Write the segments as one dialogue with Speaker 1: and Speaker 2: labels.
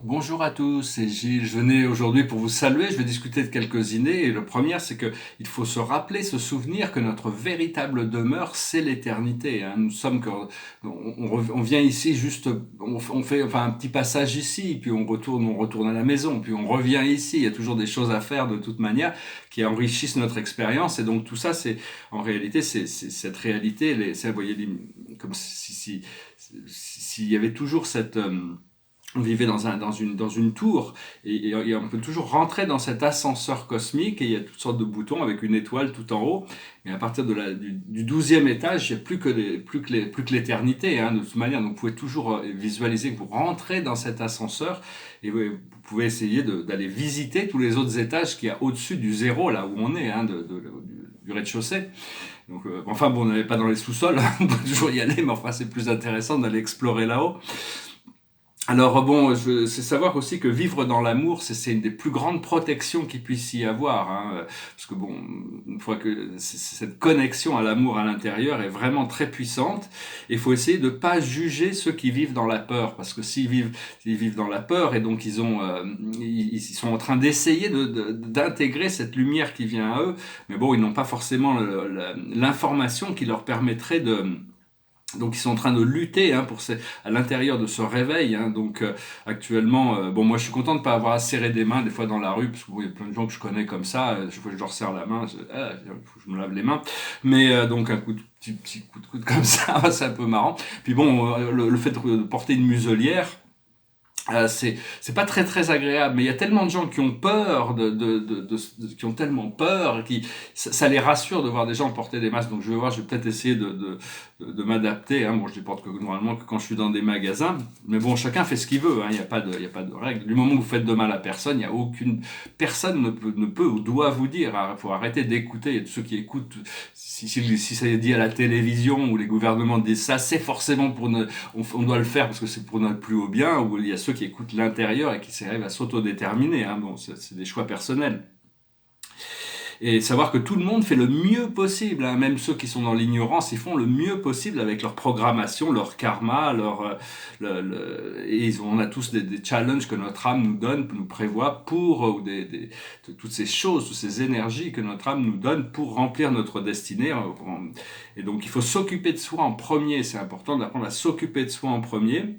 Speaker 1: Bonjour à tous, c'est Gilles. Je venais aujourd'hui pour vous saluer. Je vais discuter de quelques idées. Et le premier, c'est que il faut se rappeler, se souvenir que notre véritable demeure, c'est l'éternité. Hein. Nous sommes que, on vient ici juste, on fait enfin un petit passage ici, puis on retourne à la maison, puis on revient ici. Il y a toujours des choses à faire de toute manière qui enrichissent notre expérience. Et donc tout ça, c'est en réalité, c'est cette réalité. Vous voyez, comme s'il y avait toujours cette on vivait dans une tour et on peut toujours rentrer dans cet ascenseur cosmique et il y a toutes sortes de boutons avec une étoile tout en haut. Mais à partir du 12e étage, il n'y a plus que l'éternité, hein, de toute manière. Donc vous pouvez toujours visualiser que vous rentrez dans cet ascenseur et vous pouvez essayer d'aller visiter tous les autres étages qu'il y a au-dessus du zéro, là où on est, hein, du rez-de-chaussée. Donc, enfin bon, on n'allait pas dans les sous-sols, on peut toujours y aller, mais enfin c'est plus intéressant d'aller explorer là-haut. Alors bon, c'est savoir aussi que vivre dans l'amour, c'est une des plus grandes protections qu'il puisse y avoir, hein, parce que bon, une fois que cette connexion à l'amour à l'intérieur est vraiment très puissante, il faut essayer de pas juger ceux qui vivent dans la peur, parce que s'ils vivent dans la peur et donc ils sont en train d'essayer d'intégrer cette lumière qui vient à eux, mais bon, ils n'ont pas forcément l'information qui leur permettrait de donc ils sont en train de lutter hein, à l'intérieur de ce réveil. Hein, donc actuellement, bon moi je suis content de ne pas avoir à serrer des mains des fois dans la rue parce qu'il bon, y a plein de gens que je connais comme ça. Chaque fois que je leur serre la main, faut que je me lave les mains. Mais donc un petit coup de coude comme ça, c'est un peu marrant. Puis bon, le fait de porter une muselière. C'est pas très agréable, mais il y a tellement de gens qui ont peur qui ont tellement peur, ça les rassure de voir des gens porter des masques. Donc je vais voir, je vais peut-être essayer de m'adapter. Hein. Bon, je les porte que normalement que quand je suis dans des magasins, mais bon, chacun fait ce qu'il veut. Hein. Il y a pas de règle. Du moment où vous faites de mal à personne, il y a aucune personne ne peut ou doit vous dire. Il faut arrêter d'écouter. Et ceux qui écoutent, si ça est dit à la télévision ou les gouvernements disent ça, c'est forcément on doit le faire parce que c'est pour notre plus haut bien. Ou il y a ceux qui écoutent l'intérieur et qui arrivent à s'autodéterminer. Hein. Bon, c'est des choix personnels et savoir que tout le monde fait le mieux possible, hein, même ceux qui sont dans l'ignorance, ils font le mieux possible avec leur programmation, leur karma, on a tous des challenges que notre âme nous donne, nous prévoit ou toutes ces choses, toutes ces énergies que notre âme nous donne pour remplir notre destinée. Et donc il faut s'occuper de soi en premier, c'est important d'apprendre à s'occuper de soi en premier.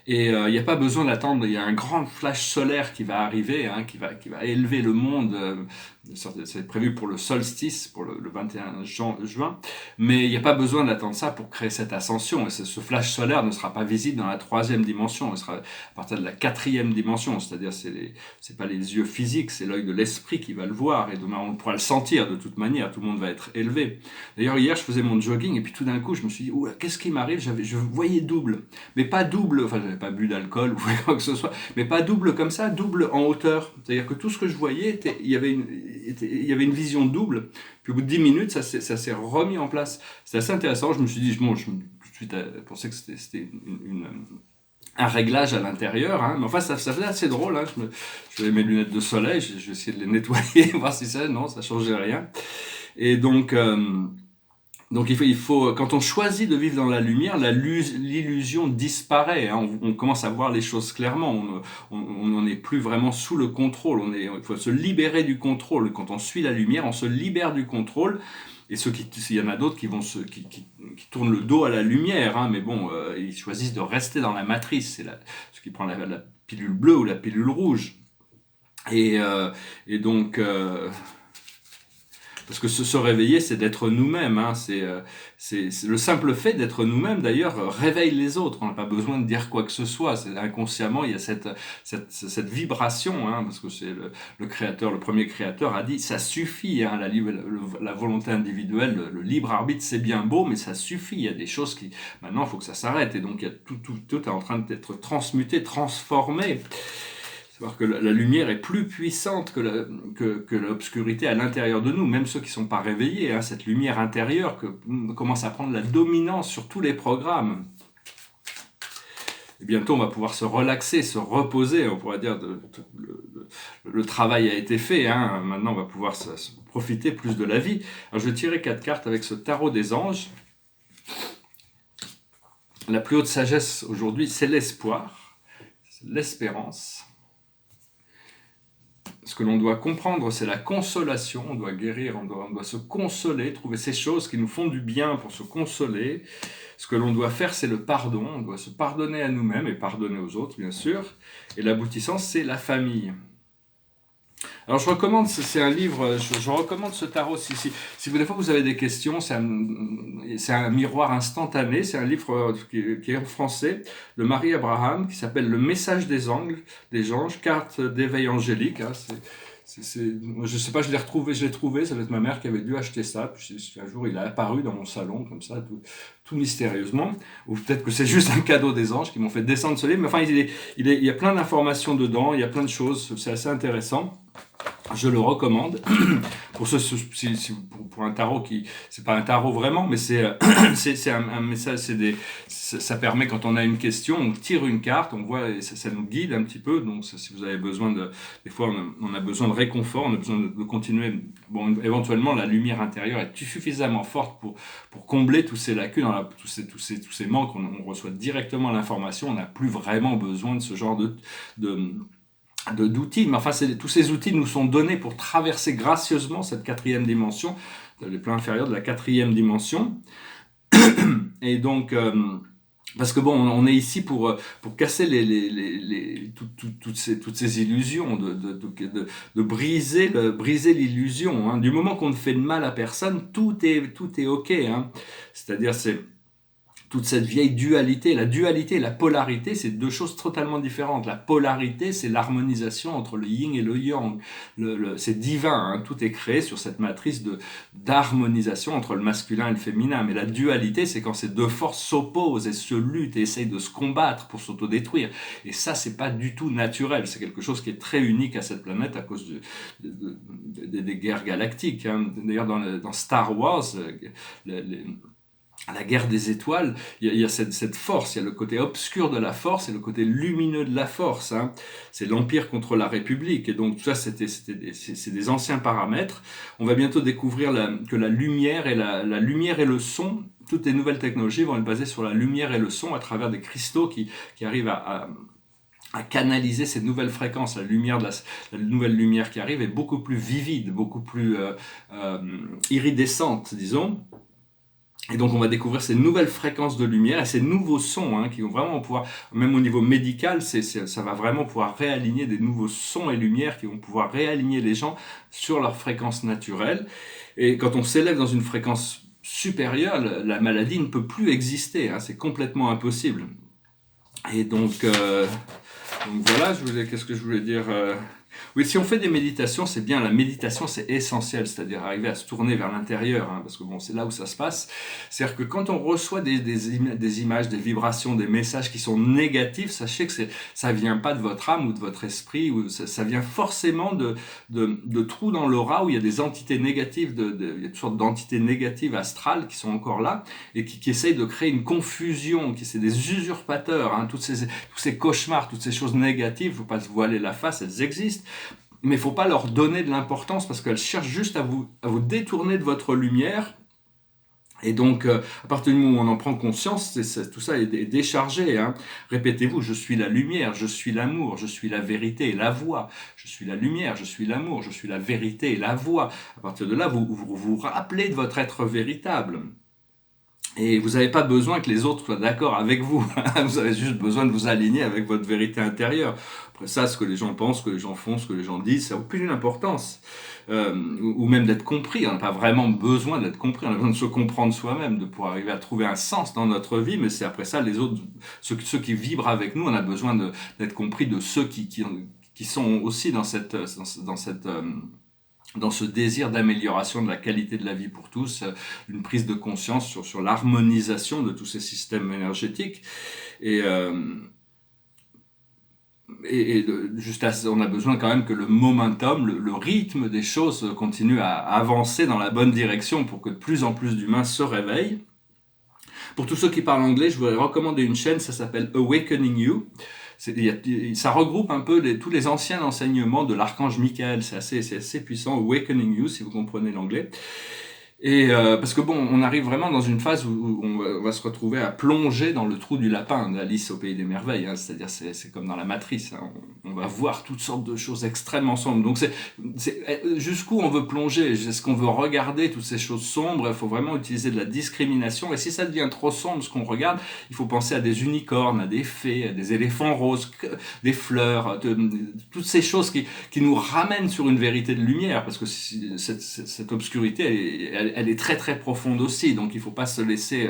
Speaker 1: Et il n'y a pas besoin d'attendre, il y a un grand flash solaire qui va arriver, hein, qui va élever le monde. C'est prévu pour le solstice, pour le 21 juin. Mais il n'y a pas besoin d'attendre ça pour créer cette ascension. Et ce flash solaire ne sera pas visible dans la troisième dimension, il sera à partir de la quatrième dimension. C'est-à-dire, c'est pas les yeux physiques, c'est l'œil de l'esprit qui va le voir. Et demain, on pourra le sentir de toute manière, tout le monde va être élevé. D'ailleurs, hier, je faisais mon jogging et puis tout d'un coup, je me suis dit, qu'est-ce qui m'arrive? Je voyais double. Mais pas double, enfin j'avais pas bu d'alcool ou quoi que ce soit, mais pas double comme ça, double en hauteur. C'est-à-dire que tout ce que je voyais, il y avait une vision double, puis au bout de 10 minutes, ça s'est remis en place. C'était assez intéressant, je me suis dit, bon, je me tout de suite pensé que c'était un réglage à l'intérieur, hein. Mais enfin ça faisait assez drôle, hein. Je mets mes lunettes de soleil, je vais essayer de les nettoyer, voir si ça changeait rien. Et donc il faut, quand on choisit de vivre dans la lumière, l'illusion disparaît. Hein. On commence à voir les choses clairement. On n'en est plus vraiment sous le contrôle. Il faut se libérer du contrôle. Quand on suit la lumière, on se libère du contrôle. Et il y en a d'autres qui tournent le dos à la lumière. Hein. Mais bon, ils choisissent de rester dans la matrice. Ce qui prend la pilule bleue ou la pilule rouge. Et, euh, et donc, parce que se réveiller, c'est d'être nous-mêmes. Hein. C'est le simple fait d'être nous-mêmes, d'ailleurs, réveille les autres. On n'a pas besoin de dire quoi que ce soit. C'est inconsciemment, il y a cette vibration, hein, parce que c'est le créateur, le premier créateur a dit, ça suffit. Hein, la volonté individuelle, le libre arbitre, c'est bien beau, mais ça suffit. Il y a des choses qui, maintenant, il faut que ça s'arrête. Et donc, il y a tout est en train d'être transmuté, transformé. Savoir que la lumière est plus puissante que l'obscurité à l'intérieur de nous, même ceux qui ne sont pas réveillés. Hein, cette lumière intérieure commence à prendre la dominance sur tous les programmes. Et bientôt, on va pouvoir se relaxer, se reposer. On pourra dire le travail a été fait. Hein, maintenant, on va pouvoir se profiter plus de la vie. Alors, je vais tirer 4 cartes avec ce tarot des anges. La plus haute sagesse aujourd'hui, c'est l'espoir. c'est l'espérance. Ce que l'on doit comprendre, c'est la consolation. On doit guérir, on doit se consoler, trouver ces choses qui nous font du bien pour se consoler. Ce que l'on doit faire, c'est le pardon. On doit se pardonner à nous-mêmes et pardonner aux autres, bien sûr. Et l'aboutissant, c'est la famille. Alors je recommande, c'est un livre, je recommande ce tarot. Si des fois vous avez des questions, c'est un miroir instantané. C'est un livre qui est en français de Marie Abraham, qui s'appelle Le message des anges, carte d'éveil angélique. Hein, je sais pas, je l'ai trouvé, ça doit être ma mère qui avait dû acheter ça. Puis un jour, il a apparu dans mon salon, comme ça, tout mystérieusement. Ou peut-être que c'est juste un cadeau des anges qui m'ont fait descendre ce livre. Mais enfin, il y a plein d'informations dedans, il y a plein de choses, c'est assez intéressant. Je le recommande pour un tarot c'est pas un tarot vraiment, mais c'est un message, ça permet quand on a une question, on tire une carte, on voit et ça nous guide un petit peu. Donc si vous avez besoin des fois on a besoin de réconfort, on a besoin de continuer. Bon, éventuellement la lumière intérieure est suffisamment forte pour combler tous ces lacunes, tous ces manques. On reçoit directement l'information, on n'a plus vraiment besoin de ce genre d'outils, mais enfin tous ces outils nous sont donnés pour traverser gracieusement cette quatrième dimension, les plans inférieurs de la quatrième dimension. Et donc parce que bon, on est ici pour casser toutes ces illusions, de briser l'illusion. Hein. Du moment qu'on ne fait de mal à personne, tout est ok. Hein. C'est-à-dire toute cette vieille dualité. La dualité et la polarité, c'est deux choses totalement différentes. La polarité, c'est l'harmonisation entre le yin et le yang. C'est divin, hein. Tout est créé sur cette matrice d'harmonisation entre le masculin et le féminin. Mais la dualité, c'est quand ces deux forces s'opposent et se luttent et essayent de se combattre pour s'autodétruire. Et ça, c'est pas du tout naturel. C'est quelque chose qui est très unique à cette planète à cause des guerres galactiques. Hein. D'ailleurs, dans Star Wars, à la guerre des étoiles, il y a cette force, il y a le côté obscur de la force et le côté lumineux de la force. Hein. C'est l'Empire contre la République. Et donc tout ça, c'est des anciens paramètres. On va bientôt découvrir que la lumière et le son, toutes les nouvelles technologies vont être basées sur la lumière et le son à travers des cristaux qui arrivent à canaliser ces nouvelles fréquences. La nouvelle lumière qui arrive est beaucoup plus vivide, beaucoup plus iridescente, disons. Et donc on va découvrir ces nouvelles fréquences de lumière et ces nouveaux sons, hein, qui vont vraiment pouvoir, même au niveau médical, ça va vraiment pouvoir réaligner des nouveaux sons et lumières qui vont pouvoir réaligner les gens sur leur fréquence naturelle. Et quand on s'élève dans une fréquence supérieure, la maladie ne peut plus exister, hein, c'est complètement impossible. Et donc voilà, qu'est-ce que je voulais dire Oui, si on fait des méditations, c'est bien. La méditation, c'est essentiel, c'est-à-dire arriver à se tourner vers l'intérieur, hein, parce que bon, c'est là où ça se passe. C'est-à-dire que quand on reçoit des images, des vibrations, des messages qui sont négatifs, sachez que ça vient pas de votre âme ou de votre esprit, ou ça vient forcément de trous dans l'aura où il y a des entités négatives, il y a toutes sortes d'entités négatives astrales qui sont encore là et qui essayent de créer une confusion, c'est des usurpateurs, hein, tous ces cauchemars, toutes ces choses négatives, faut pas se voiler la face, elles existent. Mais il ne faut pas leur donner de l'importance parce qu'elles cherchent juste à vous détourner de votre lumière. Et donc, à partir du moment où on en prend conscience, tout ça est déchargé. Hein. Répétez-vous, je suis la lumière, je suis l'amour, je suis la vérité et la voix. Je suis la lumière, je suis l'amour, je suis la vérité et la voix. À partir de là, vous rappelez de votre être véritable. Et vous n'avez pas besoin que les autres soient d'accord avec vous. Vous avez juste besoin de vous aligner avec votre vérité intérieure. Après ça, ce que les gens pensent, ce que les gens font, ce que les gens disent, ça n'a aucune importance. Ou même d'être compris. On n'a pas vraiment besoin d'être compris. On a besoin de se comprendre soi-même, de pouvoir arriver à trouver un sens dans notre vie. Mais c'est après ça, les autres, ceux qui vibrent avec nous, on a besoin d'être compris de ceux qui sont aussi dans ce désir d'amélioration de la qualité de la vie pour tous, une prise de conscience sur l'harmonisation de tous ces systèmes énergétiques. On a besoin quand même que le momentum, le rythme des choses continue à avancer dans la bonne direction pour que de plus en plus d'humains se réveillent. Pour tous ceux qui parlent anglais, je voudrais recommander une chaîne, ça s'appelle Awakening You. Ça regroupe un peu tous les anciens enseignements de l'archange Michael. C'est assez puissant, Awakening You, si vous comprenez l'anglais. Et parce que bon, on arrive vraiment dans une phase où on va se retrouver à plonger dans le trou du lapin d'Alice au pays des merveilles, hein. C'est-à-dire c'est comme dans la matrice, hein. On va voir toutes sortes de choses extrêmement sombres. Donc jusqu'où on veut plonger, est-ce qu'on veut regarder toutes ces choses sombres? Il faut vraiment utiliser de la discrimination. Et si ça devient trop sombre ce qu'on regarde, il faut penser à des unicornes, à des fées, à des éléphants roses, des fleurs, toutes ces choses qui nous ramènent sur une vérité de lumière, parce que cette obscurité, elle est très très profonde aussi, donc il faut pas se laisser,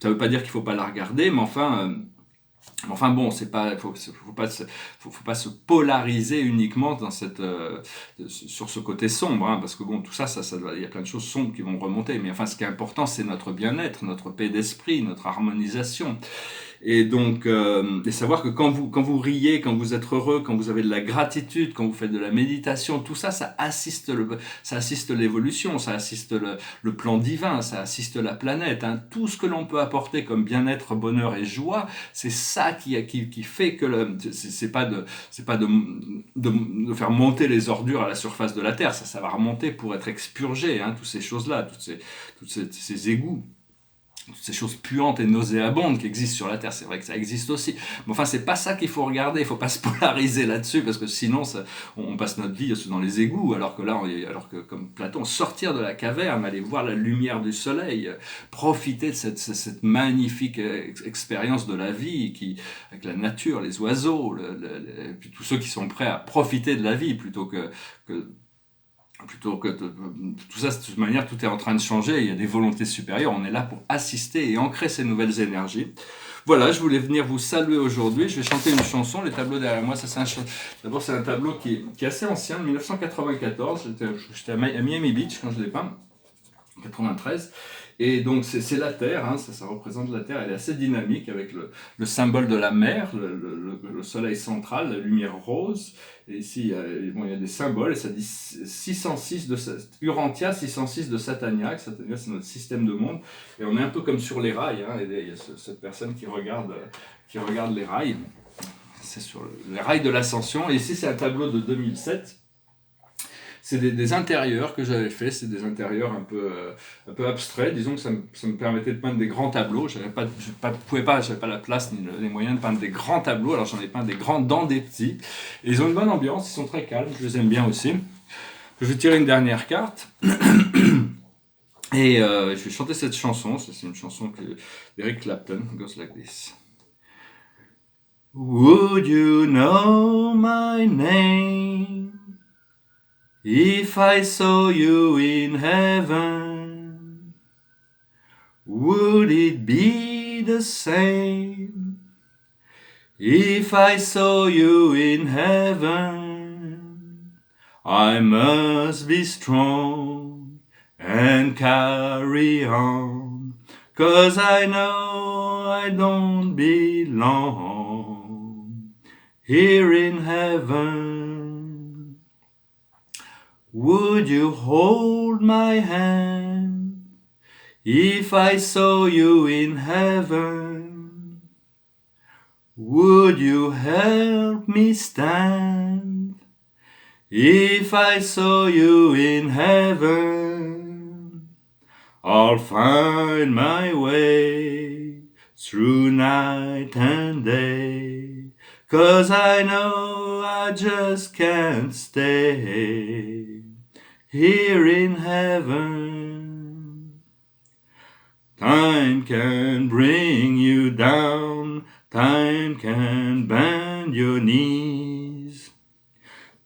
Speaker 1: ça veut pas dire qu'il faut pas la regarder, mais enfin bon, c'est pas, faut pas se polariser uniquement dans sur ce côté sombre, hein, parce que bon, tout ça, il y a plein de choses sombres qui vont remonter, mais enfin, ce qui est important, c'est notre bien-être, notre paix d'esprit, notre harmonisation. Et donc, et savoir que quand vous riez, quand vous êtes heureux, quand vous avez de la gratitude, quand vous faites de la méditation, tout ça, ça assiste l'évolution, ça assiste le plan divin, ça assiste la planète, hein. Tout ce que l'on peut apporter comme bien-être, bonheur et joie, c'est ça qui fait que c'est pas de faire monter les ordures à la surface de la Terre, ça va remonter pour être expurgé, hein, toutes ces choses-là, ces égouts, ces choses puantes et nauséabondes qui existent sur la Terre, c'est vrai que ça existe aussi. Mais enfin, c'est pas ça qu'il faut regarder, il faut pas se polariser là-dessus, parce que sinon, on passe notre vie dans les égouts, alors que comme Platon, sortir de la caverne, aller voir la lumière du soleil, profiter de cette magnifique expérience de la vie, avec la nature, les oiseaux, et puis tous ceux qui sont prêts à profiter de la vie, plutôt que tout ça, de toute manière, tout est en train de changer, il y a des volontés supérieures, on est là pour assister et ancrer ces nouvelles énergies. Voilà, je voulais venir vous saluer aujourd'hui, je vais chanter une chanson, les tableaux derrière moi, d'abord c'est un tableau qui est assez ancien, de 1994, j'étais à Miami Beach quand je l'ai peint, 93. Et donc c'est la Terre, hein, ça représente la Terre, elle est assez dynamique avec le symbole de la mer, le soleil central, la lumière rose. Et ici, il y a des symboles, et ça dit 606 Urantia 606 de Satania. Satania, c'est notre système de monde. Et on est un peu comme sur les rails, hein, et il y a cette personne qui regarde les rails. C'est sur les rails de l'ascension. Et ici, c'est un tableau de 2007. C'est des intérieurs que j'avais fait, c'est des intérieurs un peu abstraits. Disons que ça me permettait de peindre des grands tableaux. J'avais pas la place ni les moyens de peindre des grands tableaux, alors j'en ai peint des grands dans des petits. Et ils ont une bonne ambiance, ils sont très calmes, je les aime bien aussi. Je vais tirer une dernière carte. Et je vais chanter cette chanson, c'est une chanson d'Eric Clapton, Goes Like This. Would you know my name? If I saw you in heaven, would it be the same? If I saw you in heaven, I must be strong and carry on, 'cause I know I don't belong here in heaven. Would you hold my hand if I saw you in heaven? Would you help me stand if I saw you in heaven? I'll find my way through night and day, 'cause I know I just can't stay here in heaven. Time can bring you down, time can bend your knees,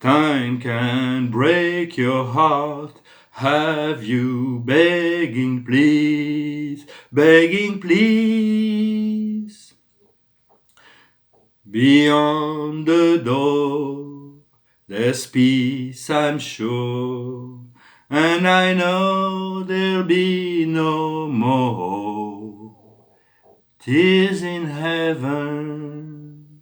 Speaker 1: time can break your heart, have you begging please, begging please. Beyond the door, there's peace, I'm sure, and I know there'll be no more tears in heaven.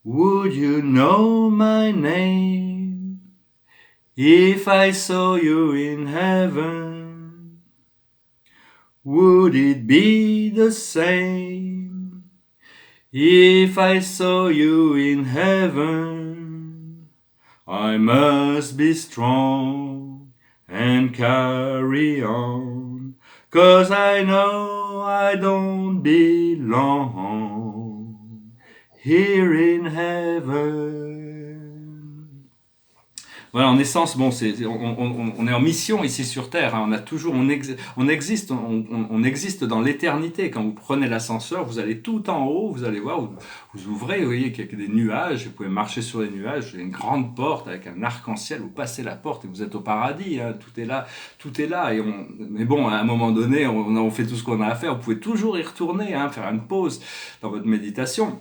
Speaker 1: Would you know my name if I saw you in heaven? Would it be the same if I saw you in heaven? I must be strong and carry on, 'cause I know I don't belong here in heaven. Voilà, en essence, bon, on est en mission ici sur Terre. Hein, on existe dans l'éternité. Quand vous prenez l'ascenseur, vous allez tout en haut, vous allez voir, vous ouvrez, vous voyez qu'il y a des nuages, vous pouvez marcher sur les nuages, il y a une grande porte avec un arc-en-ciel, vous passez la porte et vous êtes au paradis. Hein, tout est là, tout est là. Mais bon, à un moment donné, on fait tout ce qu'on a à faire. Vous pouvez toujours y retourner, hein, faire une pause dans votre méditation.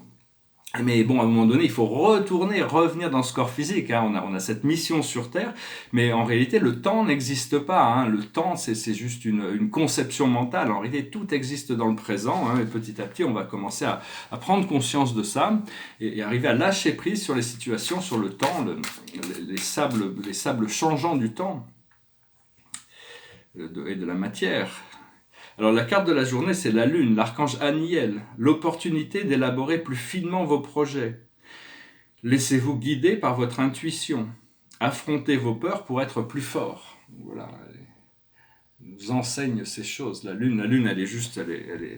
Speaker 1: Mais bon, à un moment donné, il faut revenir dans ce corps physique. Hein. On a cette mission sur Terre, mais en réalité, le temps n'existe pas. Hein. Le temps, c'est juste une conception mentale. En réalité, tout existe dans le présent. Hein. Et petit à petit, on va commencer à prendre conscience de ça et arriver à lâcher prise sur les situations, sur le temps, les sables changeants du temps et de la matière. Alors la carte de la journée, c'est la lune, l'archange Aniel, l'opportunité d'élaborer plus finement vos projets. Laissez-vous guider par votre intuition. Affrontez vos peurs pour être plus fort. Voilà, elle nous enseigne ces choses. La lune, elle est juste,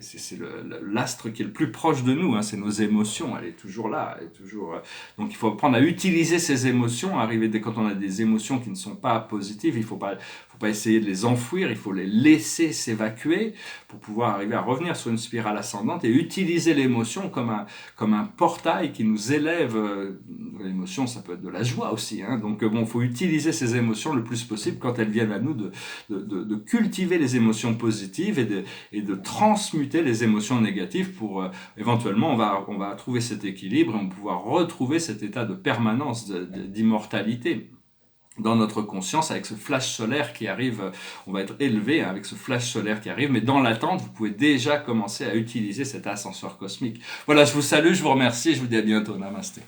Speaker 1: c'est l'astre qui est le plus proche de nous. Hein, c'est nos émotions. Elle est toujours là. Elle est toujours. Donc il faut apprendre à utiliser ces émotions. Quand on a des émotions qui ne sont pas positives, il faut pas essayer de les enfouir, il faut les laisser s'évacuer pour pouvoir arriver à revenir sur une spirale ascendante et utiliser l'émotion comme un portail qui nous élève. L'émotion, ça peut être de la joie aussi. Hein. Donc bon, il faut utiliser ces émotions le plus possible quand elles viennent à nous, de cultiver les émotions positives et de transmuter les émotions négatives pour éventuellement on va trouver cet équilibre et on va pouvoir retrouver cet état de permanence, d'immortalité dans notre conscience avec ce flash solaire qui arrive. On va être élevé avec ce flash solaire qui arrive, mais dans l'attente, vous pouvez déjà commencer à utiliser cet ascenseur cosmique. Voilà, je vous salue, je vous remercie, je vous dis à bientôt. Namasté.